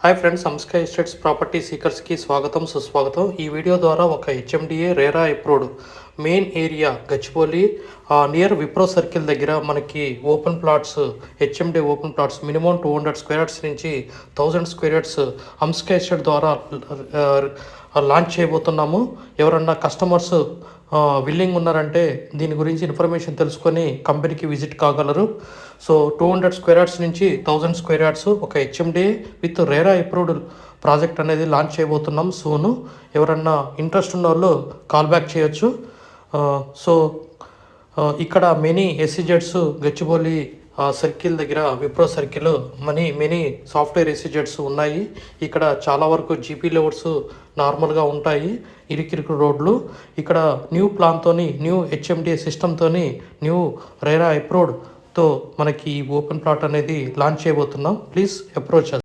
Hi friends, సంస్కై estates property సీకర్స్కి స్వాగతం సుస్వాగతం. ఈ వీడియో ద్వారా ఒక HMDA RERA approved main area Gachibowli near Wipro circle దగ్గర మనకి open plots, HMD open plots minimum 200 square yards నుంచి 1000 స్క్వేర్ యార్డ్స్ సంస్కై ఎస్టేట్ ద్వారా లాంచ్ చేయబోతున్నాము. ఎవరన్నా కస్టమర్స్ విల్లింగ్ ఉన్నారంటే దీని గురించి ఇన్ఫర్మేషన్ తెలుసుకొని కంపెనీకి విజిట్ కాగలరు. సో 200 స్క్వేర్ యార్డ్స్ నుంచి 1000 స్క్వేర్ యార్డ్స్ ఒక HMDA with RERA approved project అనేది లాంచ్ చేయబోతున్నాం సూను. ఎవరన్నా ఇంట్రెస్ట్ ఉన్న వాళ్ళు కాల్ బ్యాక్ చేయొచ్చు. సో ఇక్కడ మెనీ ఎస్సీజెడ్స్ గచ్చిబౌలి సర్కిల్ దగ్గర విప్రో సర్కిల్ మెనీ సాఫ్ట్వేర్ ఎస్సీజెడ్స్ ఉన్నాయి. ఇక్కడ చాలా వరకు జీపీ లేఅవుట్స్ నార్మల్గా ఉంటాయి, ఇరుకిరుకు రోడ్లు. ఇక్కడ న్యూ ప్లాన్తోని, న్యూ హెచ్ఎండిఏ సిస్టమ్తోని, న్యూ రేరా అప్రూవ్డ్తో మనకి ఈ ఓపెన్ ప్లాట్ అనేది లాంచ్ చేయబోతున్నాం. Please approach us.